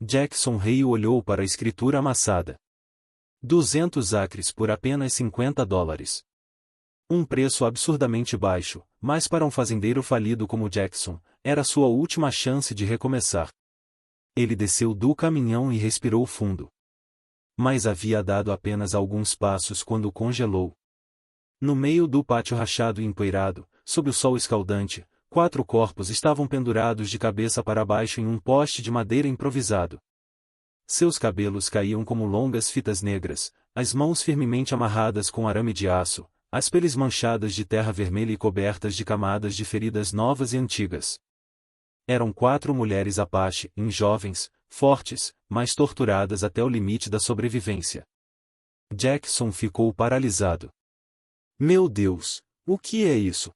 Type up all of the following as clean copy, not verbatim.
Jackson Rey olhou para a escritura amassada. 200 acres por apenas $50. Um preço absurdamente baixo, mas para um fazendeiro falido como Jackson, era sua última chance de recomeçar. Ele desceu do caminhão e respirou fundo. Mas havia dado apenas alguns passos quando congelou. No meio do pátio rachado e empoeirado, sob o sol escaldante, 4 corpos estavam pendurados de cabeça para baixo em um poste de madeira improvisado. Seus cabelos caíam como longas fitas negras, as mãos firmemente amarradas com arame de aço, as peles manchadas de terra vermelha e cobertas de camadas de feridas novas e antigas. Eram 4 mulheres Apache, jovens, fortes, mas torturadas até o limite da sobrevivência. Jackson ficou paralisado. Meu Deus, o que é isso?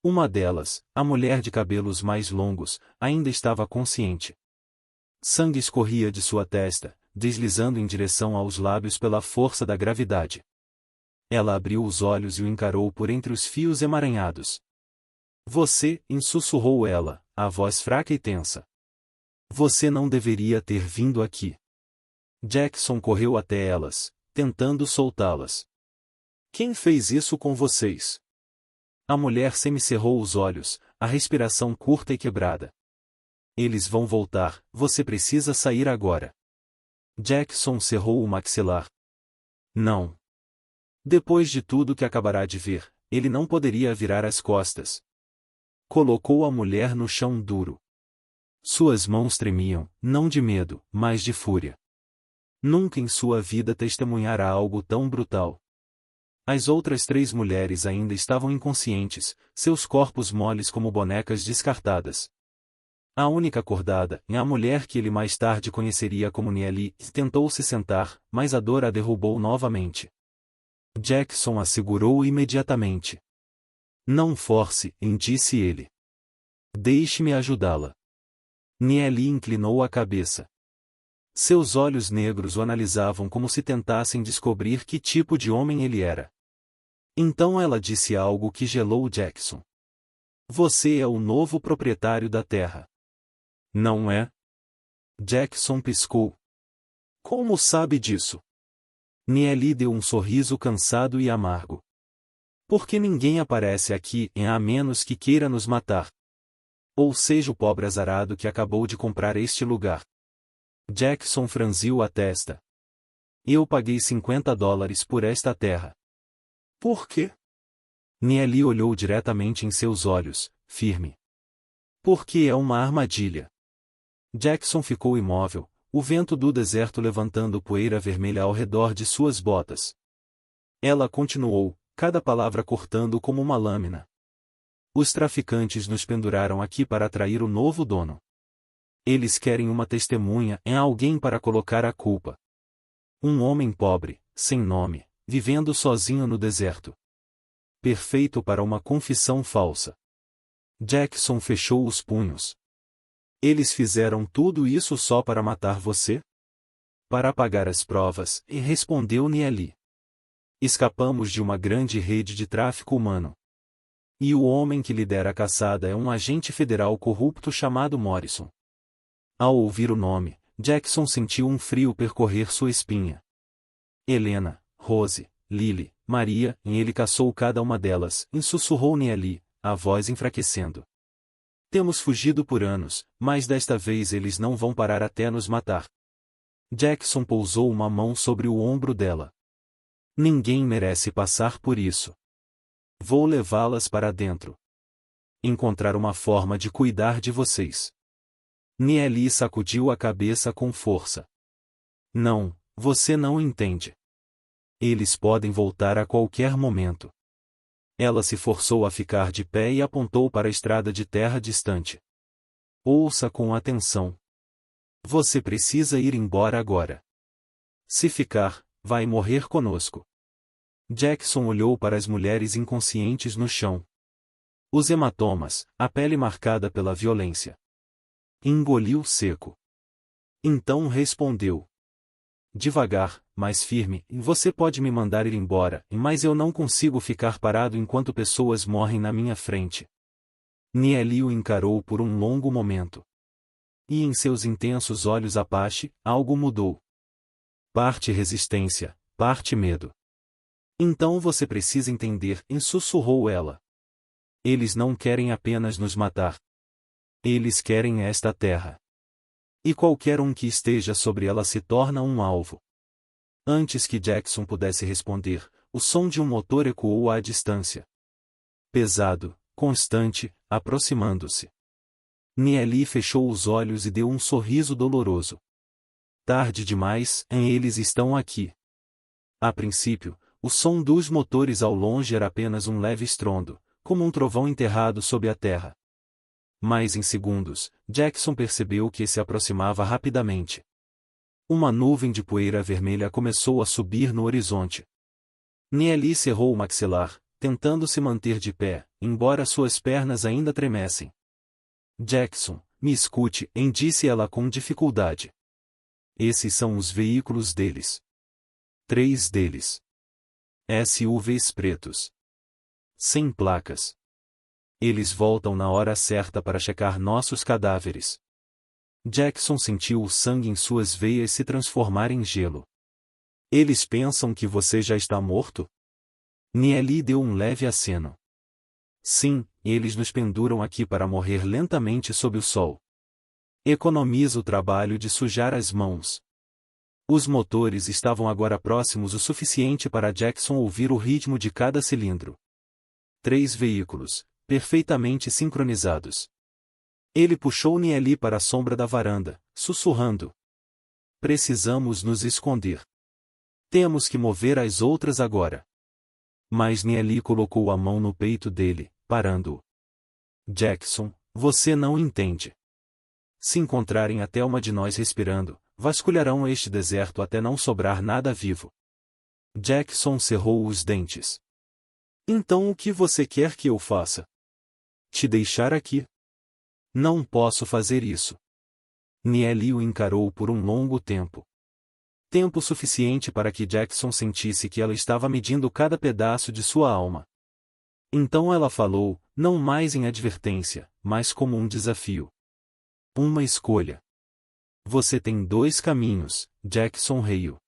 Uma delas, a mulher de cabelos mais longos, ainda estava consciente. Sangue escorria de sua testa, deslizando em direção aos lábios pela força da gravidade. Ela abriu os olhos e o encarou por entre os fios emaranhados. Você, sussurrou ela, a voz fraca e tensa. Você não deveria ter vindo aqui. Jackson correu até elas, tentando soltá-las. Quem fez isso com vocês? A mulher semicerrou os olhos, a respiração curta e quebrada. Eles vão voltar, você precisa sair agora. Jackson cerrou o maxilar. Não. Depois de tudo que acabará de ver, ele não poderia virar as costas. Colocou a mulher no chão duro. Suas mãos tremiam, não de medo, mas de fúria. Nunca em sua vida testemunhara algo tão brutal. As outras 3 mulheres ainda estavam inconscientes, seus corpos moles como bonecas descartadas. A única acordada, a mulher que ele mais tarde conheceria como Neely, tentou se sentar, mas a dor a derrubou novamente. Jackson a segurou imediatamente. Não force, disse ele. Deixe-me ajudá-la. Neely inclinou a cabeça. Seus olhos negros o analisavam como se tentassem descobrir que tipo de homem ele era. Então ela disse algo que gelou Jackson. Você é o novo proprietário da terra. Não é? Jackson piscou. Como sabe disso? Neely deu um sorriso cansado e amargo. Porque ninguém aparece aqui, a menos que queira nos matar. Ou seja o pobre azarado que acabou de comprar este lugar. Jackson franziu a testa. Eu paguei $50 por esta terra. Por quê? Neely olhou diretamente em seus olhos, firme. Porque é uma armadilha. Jackson ficou imóvel, o vento do deserto levantando poeira vermelha ao redor de suas botas. Ela continuou, cada palavra cortando como uma lâmina. Os traficantes nos penduraram aqui para atrair o novo dono. Eles querem uma testemunha, alguém para colocar a culpa. Um homem pobre, sem nome, vivendo sozinho no deserto. Perfeito para uma confissão falsa. Jackson fechou os punhos. Eles fizeram tudo isso só para matar você? Para apagar as provas, e respondeu Neely. Escapamos de uma grande rede de tráfico humano. E o homem que lidera a caçada é um agente federal corrupto chamado Morrison. Ao ouvir o nome, Jackson sentiu um frio percorrer sua espinha. Helena, Rose, Lily, Maria, e ele caçou cada uma delas, sussurrou Neely, a voz enfraquecendo. Temos fugido por anos, mas desta vez eles não vão parar até nos matar. Jackson pousou uma mão sobre o ombro dela. Ninguém merece passar por isso. Vou levá-las para dentro. Encontrar uma forma de cuidar de vocês. Neely sacudiu a cabeça com força. Não, você não entende. Eles podem voltar a qualquer momento. Ela se forçou a ficar de pé e apontou para a estrada de terra distante. Ouça com atenção. Você precisa ir embora agora. Se ficar, vai morrer conosco. Jackson olhou para as mulheres inconscientes no chão. Os hematomas, a pele marcada pela violência. Engoliu seco. Então respondeu. Devagar, mais firme, você pode me mandar ir embora, mas eu não consigo ficar parado enquanto pessoas morrem na minha frente. Neely o encarou por um longo momento. E em seus intensos olhos Apache, algo mudou. Parte resistência, parte medo. Então você precisa entender, sussurrou ela. Eles não querem apenas nos matar. Eles querem esta terra. E qualquer um que esteja sobre ela se torna um alvo. Antes que Jackson pudesse responder, o som de um motor ecoou à distância. Pesado, constante, aproximando-se. Nieli fechou os olhos e deu um sorriso doloroso. Tarde demais, eles estão aqui. A princípio, o som dos motores ao longe era apenas um leve estrondo, como um trovão enterrado sob a terra. Mas em segundos, Jackson percebeu que se aproximava rapidamente. Uma nuvem de poeira vermelha começou a subir no horizonte. Nieli cerrou o maxilar, tentando se manter de pé, embora suas pernas ainda tremessem. Jackson, me escute, disse ela com dificuldade. Esses são os veículos deles. 3 deles. SUVs pretos. Sem placas. Eles voltam na hora certa para checar nossos cadáveres. Jackson sentiu o sangue em suas veias se transformar em gelo. Eles pensam que você já está morto? Nieli deu um leve aceno. Sim, eles nos penduram aqui para morrer lentamente sob o sol. Economiza o trabalho de sujar as mãos. Os motores estavam agora próximos o suficiente para Jackson ouvir o ritmo de cada cilindro. 3 veículos, perfeitamente sincronizados. Ele puxou Nieli para a sombra da varanda, sussurrando. Precisamos nos esconder. Temos que mover as outras agora. Mas Nieli colocou a mão no peito dele, parando-o. Jackson, você não entende. Se encontrarem até uma de nós respirando, vasculharão este deserto até não sobrar nada vivo. Jackson cerrou os dentes. Então o que você quer que eu faça? Te deixar aqui? Não posso fazer isso. Nieli o encarou por um longo tempo. Tempo suficiente para que Jackson sentisse que ela estava medindo cada pedaço de sua alma. Então ela falou, não mais em advertência, mas como um desafio. Uma escolha. Você tem 2 caminhos, Jackson riu.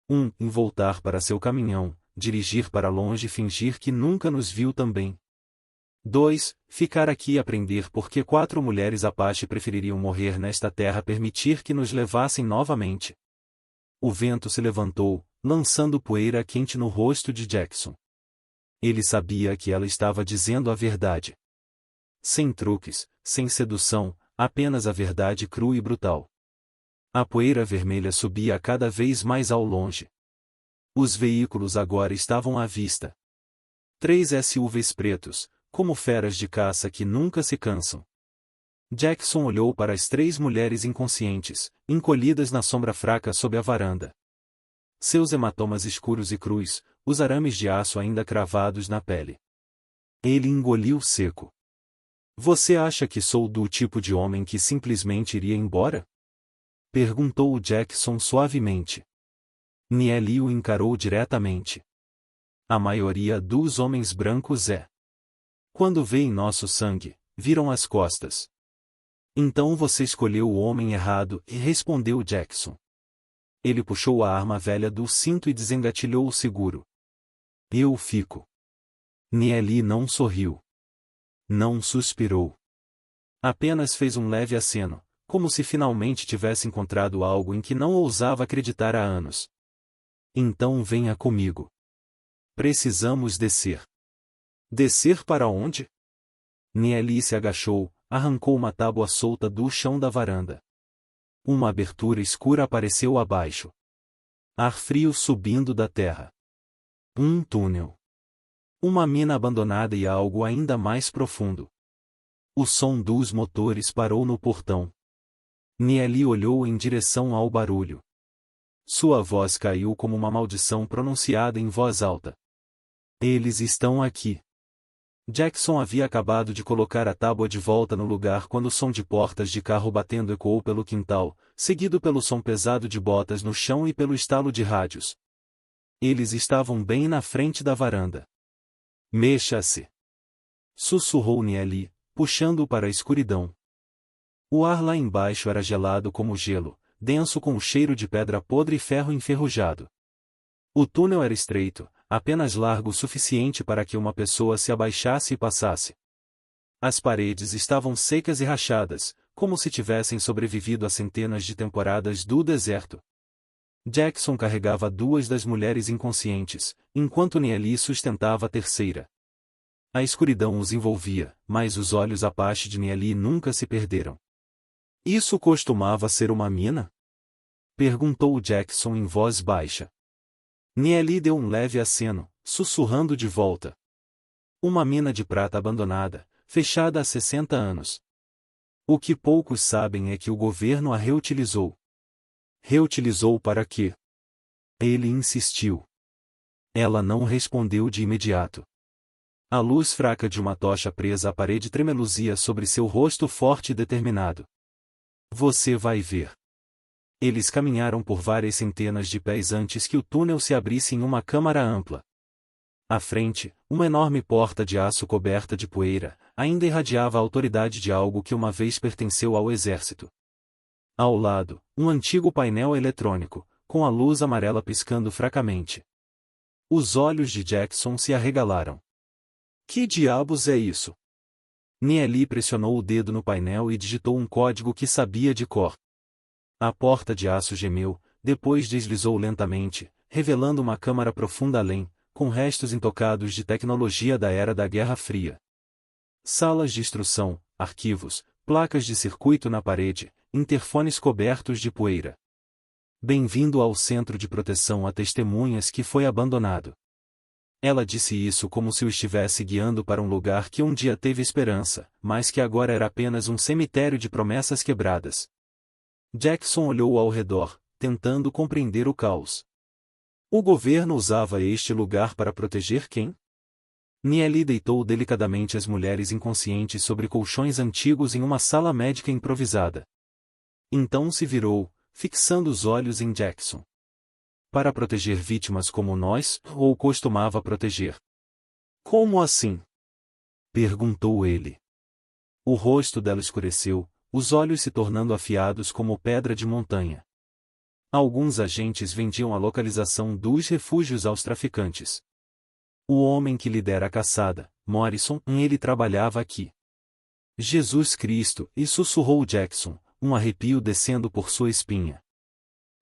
Em voltar para seu caminhão, dirigir para longe e fingir que nunca nos viu também. 2, ficar aqui e aprender por que 4 mulheres Apache prefeririam morrer nesta terra a permitir que nos levassem novamente. O vento se levantou, lançando poeira quente no rosto de Jackson. Ele sabia que ela estava dizendo a verdade. Sem truques, sem sedução, apenas a verdade crua e brutal. A poeira vermelha subia cada vez mais ao longe. Os veículos agora estavam à vista. 3 SUVs pretos, como feras de caça que nunca se cansam. Jackson olhou para as 3 mulheres inconscientes, encolhidas na sombra fraca sob a varanda. Seus hematomas escuros e crus, os arames de aço ainda cravados na pele. Ele engoliu seco. Você acha que sou do tipo de homem que simplesmente iria embora? Perguntou Jackson suavemente. Nieli o encarou diretamente. A maioria dos homens brancos é. Quando veem nosso sangue, viram as costas. Então você escolheu o homem errado, e respondeu Jackson. Ele puxou a arma velha do cinto e desengatilhou o seguro. Eu fico. Nieli não sorriu. Não suspirou. Apenas fez um leve aceno, como se finalmente tivesse encontrado algo em que não ousava acreditar há anos. Então venha comigo. Precisamos descer. Descer para onde? Nieli se agachou, arrancou uma tábua solta do chão da varanda. Uma abertura escura apareceu abaixo. Ar frio subindo da terra. Um túnel. Uma mina abandonada e algo ainda mais profundo. O som dos motores parou no portão. Nieli olhou em direção ao barulho. Sua voz caiu como uma maldição pronunciada em voz alta. Eles estão aqui. Jackson havia acabado de colocar a tábua de volta no lugar quando o som de portas de carro batendo ecoou pelo quintal, seguido pelo som pesado de botas no chão e pelo estalo de rádios. Eles estavam bem na frente da varanda. Mexa-se! Sussurrou Nieli, puxando-o para a escuridão. O ar lá embaixo era gelado como gelo, denso com o cheiro de pedra podre e ferro enferrujado. O túnel era estreito, apenas largo o suficiente para que uma pessoa se abaixasse e passasse. As paredes estavam secas e rachadas, como se tivessem sobrevivido a centenas de temporadas do deserto. Jackson carregava duas das mulheres inconscientes, enquanto Neely sustentava a terceira. A escuridão os envolvia, mas os olhos apache de Neely nunca se perderam. Isso costumava ser uma mina? Perguntou Jackson em voz baixa. Neely deu um leve aceno, sussurrando de volta. Uma mina de prata abandonada, fechada há 60 anos. O que poucos sabem é que o governo a reutilizou. Reutilizou para quê? Ele insistiu. Ela não respondeu de imediato. A luz fraca de uma tocha presa à parede tremeluzia sobre seu rosto forte e determinado. Você vai ver. Eles caminharam por várias centenas de pés antes que o túnel se abrisse em uma câmara ampla. À frente, uma enorme porta de aço coberta de poeira, ainda irradiava a autoridade de algo que uma vez pertenceu ao exército. Ao lado, um antigo painel eletrônico, com a luz amarela piscando fracamente. Os olhos de Jackson se arregalaram. Que diabos é isso? Neely pressionou o dedo no painel e digitou um código que sabia de cor. A porta de aço gemeu, depois deslizou lentamente, revelando uma câmara profunda além, com restos intocados de tecnologia da era da Guerra Fria. Salas de instrução, arquivos, placas de circuito na parede, interfones cobertos de poeira. Bem-vindo ao centro de proteção a testemunhas que foi abandonado. Ela disse isso como se o estivesse guiando para um lugar que um dia teve esperança, mas que agora era apenas um cemitério de promessas quebradas. Jackson olhou ao redor, tentando compreender o caos. O governo usava este lugar para proteger quem? Neely deitou delicadamente as mulheres inconscientes sobre colchões antigos em uma sala médica improvisada. Então se virou, fixando os olhos em Jackson. Para proteger vítimas como nós, ou costumava proteger? Como assim? Perguntou ele. O rosto dela escureceu, os olhos se tornando afiados como pedra de montanha. Alguns agentes vendiam a localização dos refúgios aos traficantes. O homem que lidera a caçada, Morrison, ele trabalhava aqui. Jesus Cristo, e sussurrou Jackson, um arrepio descendo por sua espinha.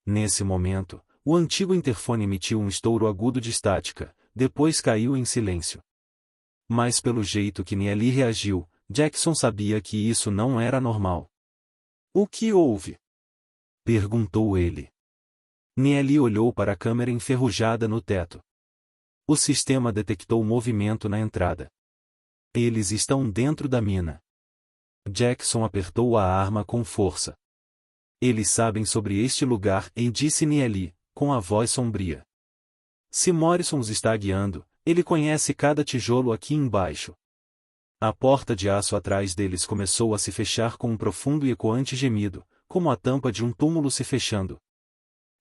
Nesse momento, o antigo interfone emitiu um estouro agudo de estática, depois caiu em silêncio. Mas pelo jeito que Neely reagiu, Jackson sabia que isso não era normal. O que houve? Perguntou ele. Neely olhou para a câmera enferrujada no teto. O sistema detectou movimento na entrada. Eles estão dentro da mina. Jackson apertou a arma com força. Eles sabem sobre este lugar, disse Neely, com a voz sombria. Se Morrison os está guiando, ele conhece cada tijolo aqui embaixo. A porta de aço atrás deles começou a se fechar com um profundo e ecoante gemido, como a tampa de um túmulo se fechando.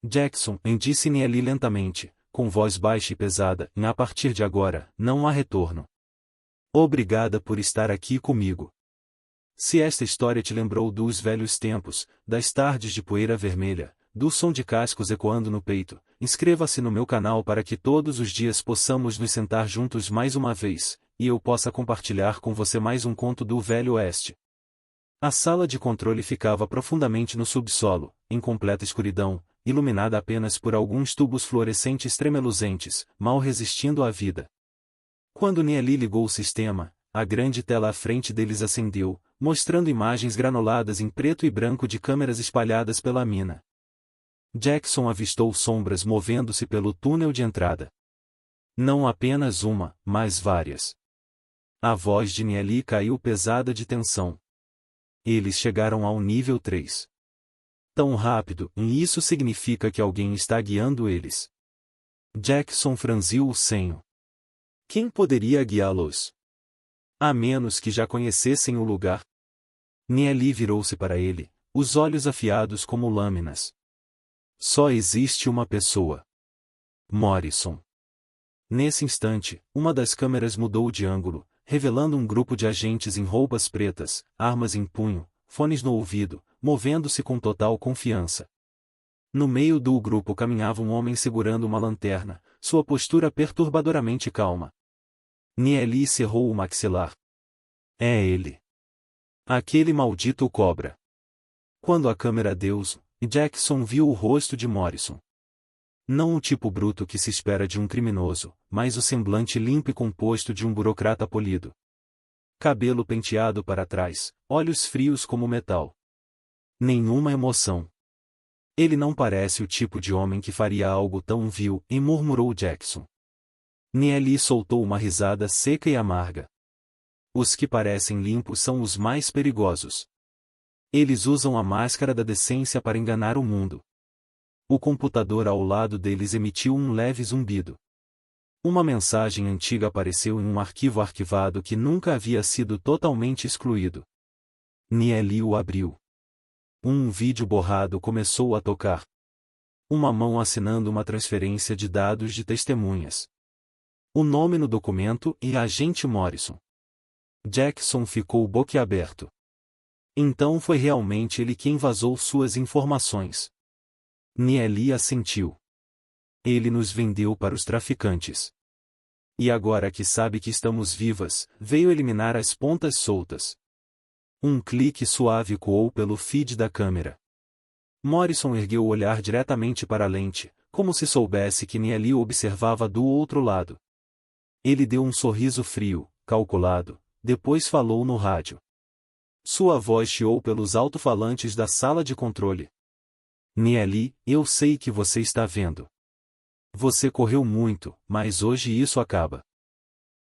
Jackson, disse Neely lentamente, com voz baixa e pesada, a partir de agora, não há retorno. Obrigada por estar aqui comigo. Se esta história te lembrou dos velhos tempos, das tardes de poeira vermelha, do som de cascos ecoando no peito, inscreva-se no meu canal para que todos os dias possamos nos sentar juntos mais uma vez, e eu possa compartilhar com você mais um conto do Velho Oeste. A sala de controle ficava profundamente no subsolo, em completa escuridão, iluminada apenas por alguns tubos fluorescentes tremeluzentes, mal resistindo à vida. Quando Neely ligou o sistema, a grande tela à frente deles acendeu, mostrando imagens granuladas em preto e branco de câmeras espalhadas pela mina. Jackson avistou sombras movendo-se pelo túnel de entrada. Não apenas uma, mas várias. A voz de Neely caiu pesada de tensão. Eles chegaram ao nível 3. Tão rápido, e isso significa que alguém está guiando eles. Jackson franziu o senho. Quem poderia guiá-los? A menos que já conhecessem o lugar. Neely virou-se para ele, os olhos afiados como lâminas. Só existe uma pessoa. Morrison. Nesse instante, uma das câmeras mudou de ângulo, revelando um grupo de agentes em roupas pretas, armas em punho, fones no ouvido, movendo-se com total confiança. No meio do grupo caminhava um homem segurando uma lanterna, sua postura perturbadoramente calma. Nieli cerrou o maxilar. É ele. Aquele maldito cobra. Quando a câmera deu zoom, Jackson viu o rosto de Morrison. Não o tipo bruto que se espera de um criminoso, mas o semblante limpo e composto de um burocrata polido. Cabelo penteado para trás, olhos frios como metal. Nenhuma emoção. Ele não parece o tipo de homem que faria algo tão vil, murmurou Jackson. Nieli soltou uma risada seca e amarga. Os que parecem limpos são os mais perigosos. Eles usam a máscara da decência para enganar o mundo. O computador ao lado deles emitiu um leve zumbido. Uma mensagem antiga apareceu em um arquivo arquivado que nunca havia sido totalmente excluído. Nieli o abriu. Um vídeo borrado começou a tocar. Uma mão assinando uma transferência de dados de testemunhas. O nome no documento e Agente Morrison. Jackson ficou boquiaberto. Então foi realmente ele quem vazou suas informações. Nieli assentiu. Ele nos vendeu para os traficantes. E agora que sabe que estamos vivas, veio eliminar as pontas soltas. Um clique suave ecoou pelo feed da câmera. Morrison ergueu o olhar diretamente para a lente, como se soubesse que Nieli o observava do outro lado. Ele deu um sorriso frio, calculado, depois falou no rádio. Sua voz chiou pelos alto-falantes da sala de controle. Nieli, eu sei que você está vendo. Você correu muito, mas hoje isso acaba.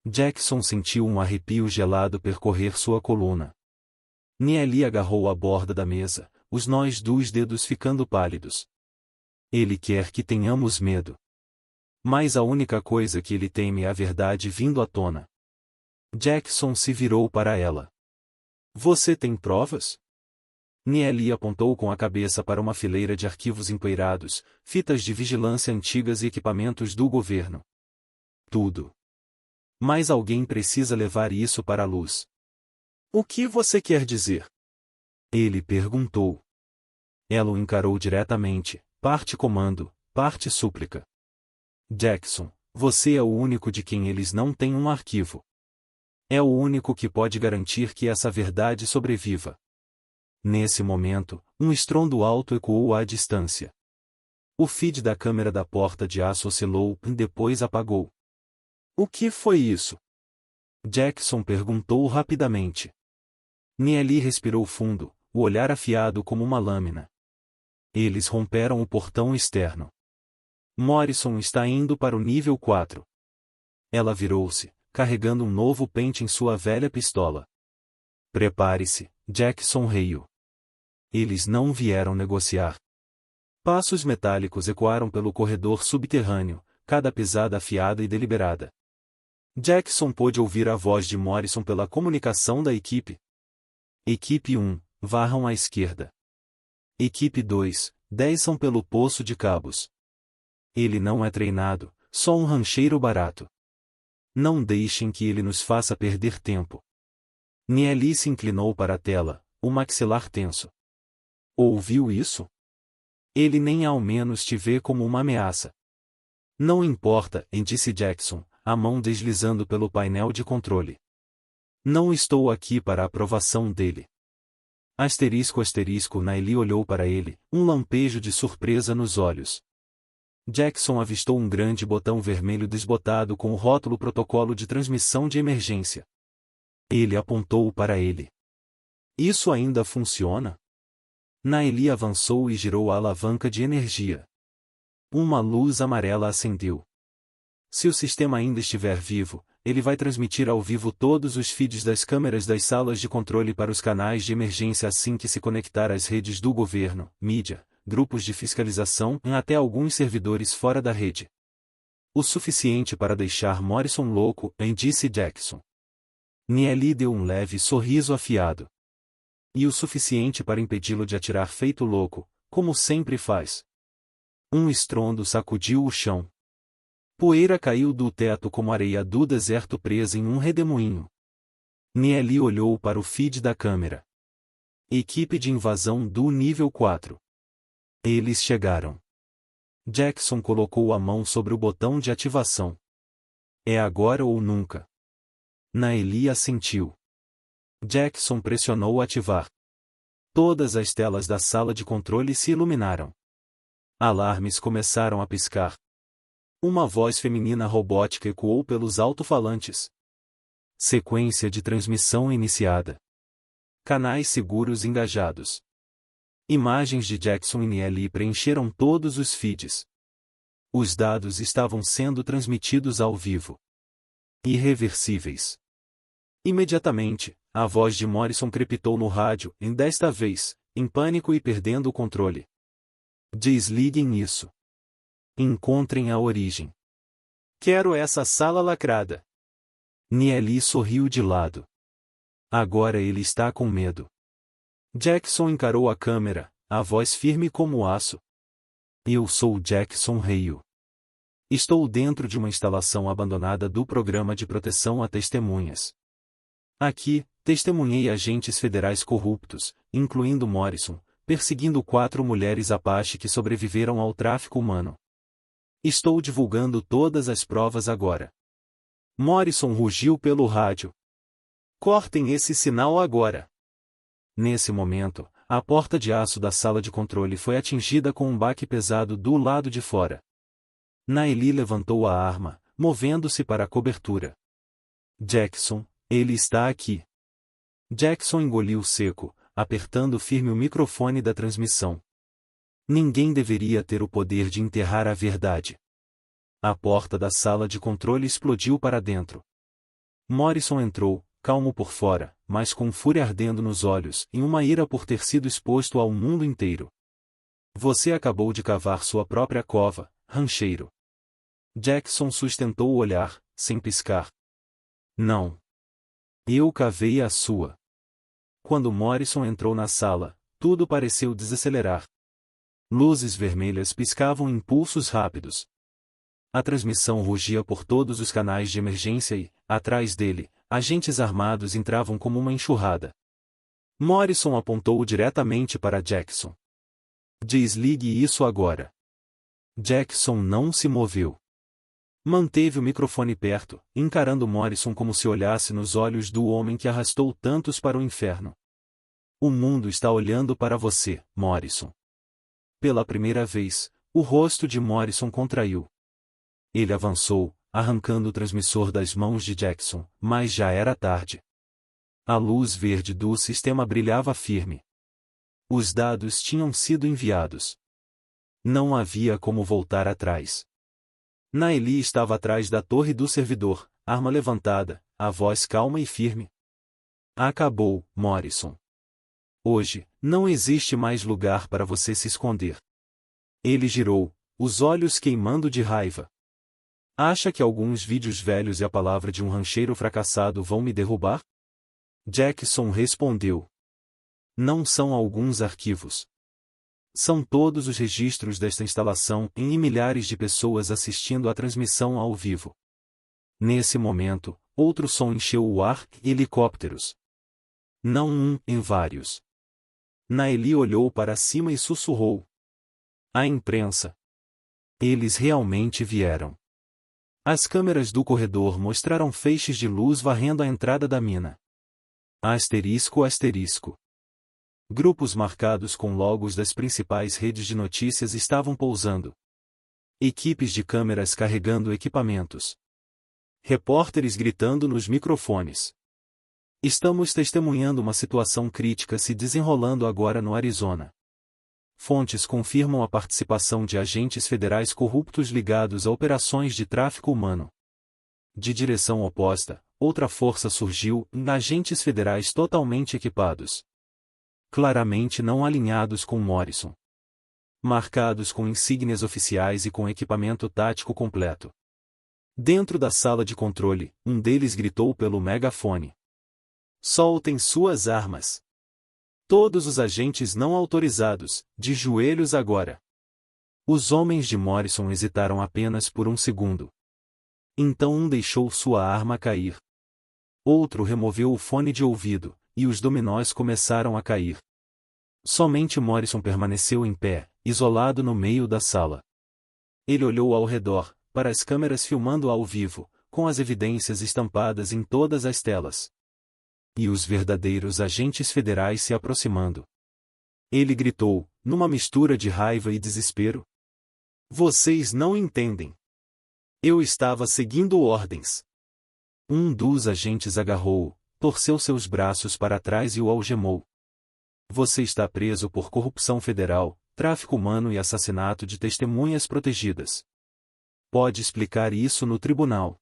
Jackson sentiu um arrepio gelado percorrer sua coluna. Nieli agarrou a borda da mesa, os nós dos dedos ficando pálidos. Ele quer que tenhamos medo. Mas a única coisa que ele teme é a verdade vindo à tona. Jackson se virou para ela. Você tem provas? Nieli apontou com a cabeça para uma fileira de arquivos empoeirados, fitas de vigilância antigas e equipamentos do governo. Tudo. Mas alguém precisa levar isso para a luz. O que você quer dizer? Ele perguntou. Ela o encarou diretamente, parte comando, parte súplica. Jackson, você é o único de quem eles não têm um arquivo. É o único que pode garantir que essa verdade sobreviva. Nesse momento, um estrondo alto ecoou à distância. O feed da câmera da porta de aço oscilou e depois apagou. O que foi isso? Jackson perguntou rapidamente. Nieli respirou fundo, o olhar afiado como uma lâmina. Eles romperam o portão externo. Morrison está indo para o nível 4. Ela virou-se, carregando um novo pente em sua velha pistola. Prepare-se, Jackson riu. Eles não vieram negociar. Passos metálicos ecoaram pelo corredor subterrâneo, cada pisada afiada e deliberada. Jackson pôde ouvir a voz de Morrison pela comunicação da equipe. Equipe 1, varram à esquerda. Equipe 2, desçam pelo poço de cabos. Ele não é treinado, só um rancheiro barato. Não deixem que ele nos faça perder tempo. Nieli se inclinou para a tela, o maxilar tenso. Ouviu isso? Ele nem ao menos te vê como uma ameaça. Não importa, disse Jackson, a mão deslizando pelo painel de controle. Não estou aqui para a aprovação dele. Asterisco asterisco Nieli olhou para ele, um lampejo de surpresa nos olhos. Jackson avistou um grande botão vermelho desbotado com o rótulo Protocolo de Transmissão de Emergência. Ele apontou para ele. Isso ainda funciona? Nieli avançou e girou a alavanca de energia. Uma luz amarela acendeu. Se o sistema ainda estiver vivo, ele vai transmitir ao vivo todos os feeds das câmeras das salas de controle para os canais de emergência assim que se conectar às redes do governo, mídia, grupos de fiscalização e até alguns servidores fora da rede. O suficiente para deixar Morrison louco, disse Jackson. Nieli deu um leve sorriso afiado. E o suficiente para impedi-lo de atirar feito louco, como sempre faz. Um estrondo sacudiu o chão. Poeira caiu do teto como areia do deserto presa em um redemoinho. Nieli olhou para o feed da câmera. Equipe de invasão do nível 4. Eles chegaram. Jackson colocou a mão sobre o botão de ativação. É agora ou nunca. Naeli assentiu. Jackson pressionou ativar. Todas as telas da sala de controle se iluminaram. Alarmes começaram a piscar. Uma voz feminina robótica ecoou pelos alto-falantes. Sequência de transmissão iniciada. Canais seguros engajados. Imagens de Jackson e Naeli preencheram todos os feeds. Os dados estavam sendo transmitidos ao vivo. Irreversíveis. Imediatamente, a voz de Morrison crepitou no rádio, e desta vez, em pânico e perdendo o controle. Desliguem isso. Encontrem a origem. Quero essa sala lacrada. Naeli sorriu de lado. Agora ele está com medo. Jackson encarou a câmera, a voz firme como aço. Eu sou Jackson Hale. Estou dentro de uma instalação abandonada do Programa de Proteção a Testemunhas. Aqui, testemunhei agentes federais corruptos, incluindo Morrison, perseguindo 4 mulheres Apache que sobreviveram ao tráfico humano. Estou divulgando todas as provas agora. Morrison rugiu pelo rádio. Cortem esse sinal agora. Nesse momento, a porta de aço da sala de controle foi atingida com um baque pesado do lado de fora. Naeli levantou a arma, movendo-se para a cobertura. Jackson, ele está aqui. Jackson engoliu seco, apertando firme o microfone da transmissão. Ninguém deveria ter o poder de enterrar a verdade. A porta da sala de controle explodiu para dentro. Morrison entrou, calmo por fora, mas com fúria ardendo nos olhos, em uma ira por ter sido exposto ao mundo inteiro. Você acabou de cavar sua própria cova, rancheiro. Jackson sustentou o olhar, sem piscar. Não. Eu cavei a sua. Quando Morrison entrou na sala, tudo pareceu desacelerar. Luzes vermelhas piscavam em pulsos rápidos. A transmissão rugia por todos os canais de emergência e, atrás dele, agentes armados entravam como uma enxurrada. Morrison apontou diretamente para Jackson. Desligue isso agora. Jackson não se moveu. Manteve o microfone perto, encarando Morrison como se olhasse nos olhos do homem que arrastou tantos para o inferno. O mundo está olhando para você, Morrison. Pela primeira vez, o rosto de Morrison contraiu. Ele avançou, arrancando o transmissor das mãos de Jackson, mas já era tarde. A luz verde do sistema brilhava firme. Os dados tinham sido enviados. Não havia como voltar atrás. Naeli estava atrás da torre do servidor, arma levantada, a voz calma e firme. Acabou, Morrison. Hoje, não existe mais lugar para você se esconder. Ele girou, os olhos queimando de raiva. Acha que alguns vídeos velhos e a palavra de um rancheiro fracassado vão me derrubar? Jackson respondeu. Não são alguns arquivos. São todos os registros desta instalação e milhares de pessoas assistindo à transmissão ao vivo. Nesse momento, outro som encheu o ar, helicópteros. Não um, em vários. Naeli olhou para cima e sussurrou. A imprensa. Eles realmente vieram. As câmeras do corredor mostraram feixes de luz varrendo a entrada da mina. Asterisco asterisco. Grupos marcados com logos das principais redes de notícias estavam pousando. Equipes de câmeras carregando equipamentos. Repórteres gritando nos microfones. Estamos testemunhando uma situação crítica se desenrolando agora no Arizona. Fontes confirmam a participação de agentes federais corruptos ligados a operações de tráfico humano. De direção oposta, outra força surgiu, agentes federais totalmente equipados. Claramente não alinhados com Morrison. Marcados com insígnias oficiais e com equipamento tático completo. Dentro da sala de controle, um deles gritou pelo megafone. Soltem suas armas. Todos os agentes não autorizados, de joelhos agora. Os homens de Morrison hesitaram apenas por um segundo. Então um deixou sua arma cair. Outro removeu o fone de ouvido, e os dominós começaram a cair. Somente Morrison permaneceu em pé, isolado no meio da sala. Ele olhou ao redor, para as câmeras filmando ao vivo, com as evidências estampadas em todas as telas. E os verdadeiros agentes federais se aproximando. Ele gritou, numa mistura de raiva e desespero. Vocês não entendem. Eu estava seguindo ordens. Um dos agentes agarrou-o, torceu seus braços para trás e o algemou. Você está preso por corrupção federal, tráfico humano e assassinato de testemunhas protegidas. Pode explicar isso no tribunal.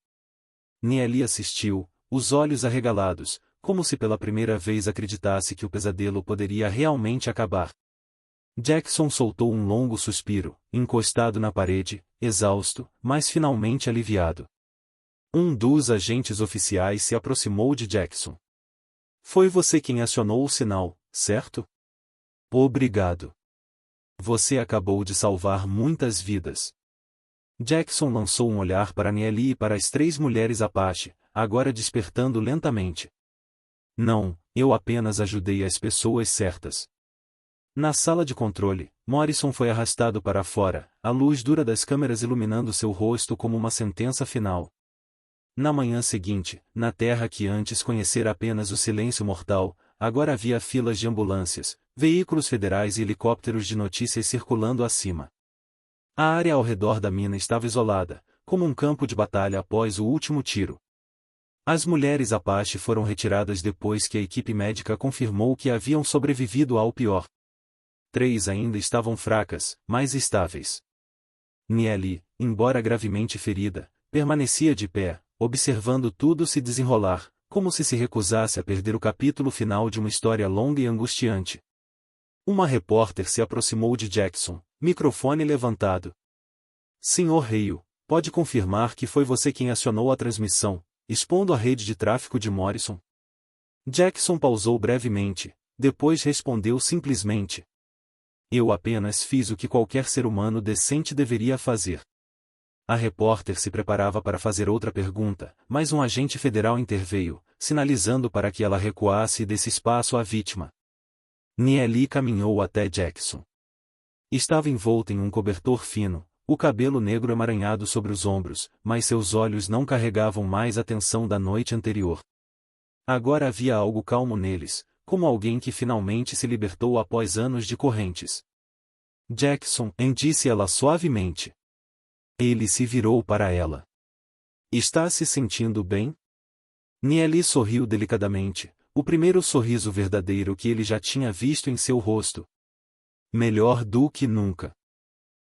Neely assistiu, os olhos arregalados, como se pela primeira vez acreditasse que o pesadelo poderia realmente acabar. Jackson soltou um longo suspiro, encostado na parede, exausto, mas finalmente aliviado. Um dos agentes oficiais se aproximou de Jackson. Foi você quem acionou o sinal, certo? Obrigado. Você acabou de salvar muitas vidas. Jackson lançou um olhar para Neely e para as 3 mulheres Apache, agora despertando lentamente. Não, eu apenas ajudei as pessoas certas. Na sala de controle, Morrison foi arrastado para fora, a luz dura das câmeras iluminando seu rosto como uma sentença final. Na manhã seguinte, na terra que antes conhecera apenas o silêncio mortal, agora havia filas de ambulâncias, veículos federais e helicópteros de notícias circulando acima. A área ao redor da mina estava isolada, como um campo de batalha após o último tiro. As mulheres Apache foram retiradas depois que a equipe médica confirmou que haviam sobrevivido ao pior. 3 ainda estavam fracas, mas estáveis. Neely, embora gravemente ferida, permanecia de pé, observando tudo se desenrolar, como se recusasse a perder o capítulo final de uma história longa e angustiante. Uma repórter se aproximou de Jackson, microfone levantado. Senhor Hale, pode confirmar que foi você quem acionou a transmissão, expondo a rede de tráfico de Morrison? Jackson pausou brevemente, depois respondeu simplesmente. Eu apenas fiz o que qualquer ser humano decente deveria fazer. A repórter se preparava para fazer outra pergunta, mas um agente federal interveio, sinalizando para que ela recuasse e desse espaço à vítima. Neely caminhou até Jackson. Estava envolto em um cobertor fino, o cabelo negro emaranhado sobre os ombros, mas seus olhos não carregavam mais a tensão da noite anterior. Agora havia algo calmo neles, como alguém que finalmente se libertou após anos de correntes. Jackson, disse ela suavemente. Ele se virou para ela. Está se sentindo bem? Neely sorriu delicadamente, o primeiro sorriso verdadeiro que ele já tinha visto em seu rosto. Melhor do que nunca.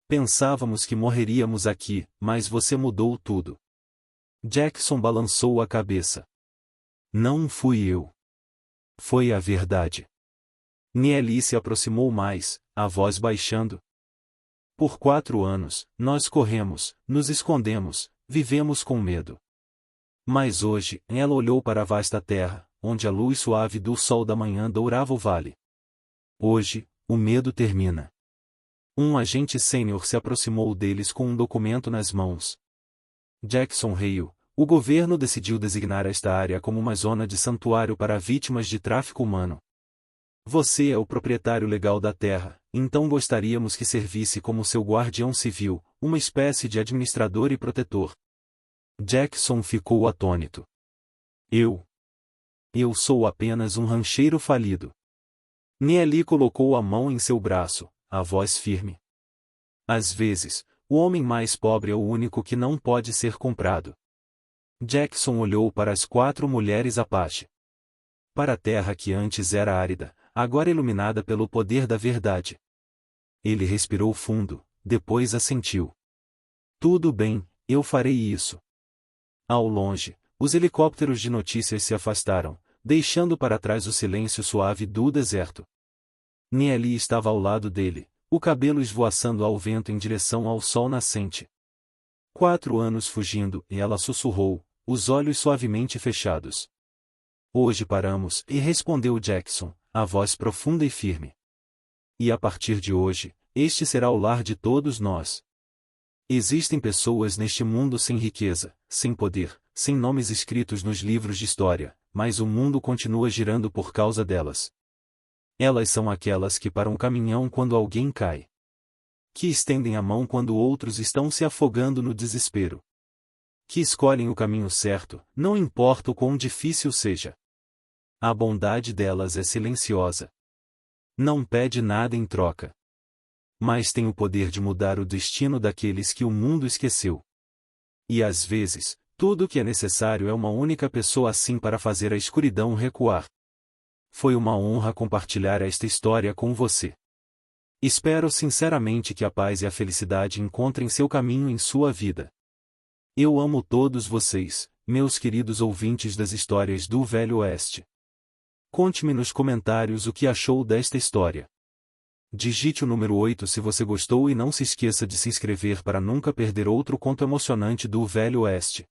Pensávamos que morreríamos aqui, mas você mudou tudo. Jackson balançou a cabeça. Não fui eu. Foi a verdade. Neely se aproximou mais, a voz baixando. Por 4 anos, nós corremos, nos escondemos, vivemos com medo. Mas hoje, ela olhou para a vasta terra, onde a luz suave do sol da manhã dourava o vale. Hoje, o medo termina. Um agente sênior se aproximou deles com um documento nas mãos. Jackson Hale, o governo decidiu designar esta área como uma zona de santuário para vítimas de tráfico humano. Você é o proprietário legal da terra, então gostaríamos que servisse como seu guardião civil, uma espécie de administrador e protetor. Jackson ficou atônito. Eu sou apenas um rancheiro falido. Neely colocou a mão em seu braço, a voz firme. Às vezes, o homem mais pobre é o único que não pode ser comprado. Jackson olhou para as 4 mulheres Apache. Para a terra que antes era árida, agora iluminada pelo poder da verdade. Ele respirou fundo, depois assentiu. Tudo bem, eu farei isso. Ao longe, os helicópteros de notícias se afastaram, deixando para trás o silêncio suave do deserto. Neely estava ao lado dele, o cabelo esvoaçando ao vento em direção ao sol nascente. 4 anos fugindo, e ela sussurrou, os olhos suavemente fechados. Hoje paramos, e respondeu Jackson, a voz profunda e firme. E a partir de hoje, este será o lar de todos nós. Existem pessoas neste mundo sem riqueza, sem poder, sem nomes escritos nos livros de história, mas o mundo continua girando por causa delas. Elas são aquelas que param o caminhão quando alguém cai. Que estendem a mão quando outros estão se afogando no desespero. Que escolhem o caminho certo, não importa o quão difícil seja. A bondade delas é silenciosa. Não pede nada em troca. Mas tem o poder de mudar o destino daqueles que o mundo esqueceu. E às vezes, tudo o que é necessário é uma única pessoa assim para fazer a escuridão recuar. Foi uma honra compartilhar esta história com você. Espero sinceramente que a paz e a felicidade encontrem seu caminho em sua vida. Eu amo todos vocês, meus queridos ouvintes das histórias do Velho Oeste. Conte-me nos comentários o que achou desta história. Digite o número 8 se você gostou e não se esqueça de se inscrever para nunca perder outro conto emocionante do Velho Oeste.